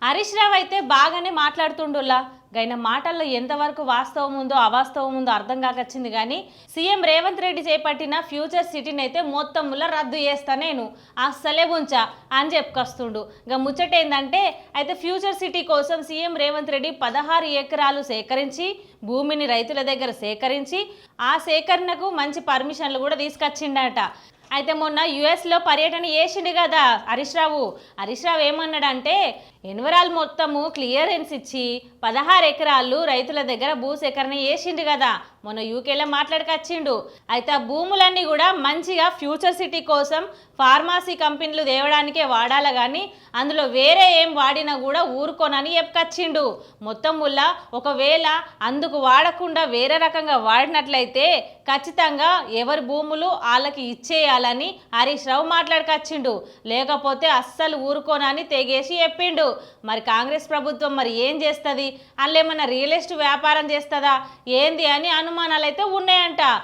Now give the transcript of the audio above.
హరీష్ రావు అయితే బాగానే మాట్లాడుతుండులా గైన మాటల్లో ఎంతవరకు వాస్తవం ఉందో అవాస్తవం ఉందో అర్థం కాకొచ్చింది. కానీ సీఎం రేవంత్ రెడ్డి చేపట్టిన ఫ్యూచర్ సిటీని అయితే మొత్తంలో రద్దు చేస్తా నేను అస్సలే ఉంచా అని చెప్పుకొస్తుండు. ఇక ముచ్చట ఏంటంటే అయితే ఫ్యూచర్ సిటీ కోసం సీఎం రేవంత్ రెడ్డి 16 ఎకరాలు సేకరించి భూమిని రైతుల దగ్గర సేకరించి ఆ సేకరణకు మంచి పర్మిషన్లు కూడా తీసుకొచ్చిండట. అయితే మొన్న యుఎస్లో పర్యటన చేసిండు కదా హరీష్ రావు ఏమన్నాడంటే ఎన్వరాల్ మొత్తము క్లియరెన్స్ ఇచ్చి 16 ఎకరాలు రైతుల దగ్గర భూసేకరణ చేసిండు కదా, మొన్న యూకేలో మాట్లాడుకొచ్చిండు. అయితే ఆ భూములన్నీ కూడా మంచిగా ఫ్యూచర్ సిటీ కోసం ఫార్మసీ కంపెనీలు తేవడానికే వాడాలి, కానీ అందులో వేరే ఏం వాడినా కూడా ఊరుకోనని చెప్పుకొచ్చిండు. మొత్తం వల్ల ఒకవేళ అందుకు వాడకుండా వేరే రకంగా వాడినట్లయితే ఖచ్చితంగా ఎవరి భూములు వాళ్ళకి ఇచ్చేయాలని హరీష్ రావు మాట్లాడుకొచ్చిండు. లేకపోతే అస్సలు ఊరుకోనని తెగేసి చెప్పిండు. మరి కాంగ్రెస్ ప్రభుత్వం మరి ఏం చేస్తుంది, అందులో ఏమన్నా రియల్ ఎస్టేట్ వ్యాపారం చేస్తుందా ఏంది అని అనుమానాలు అయితే ఉన్నాయంట.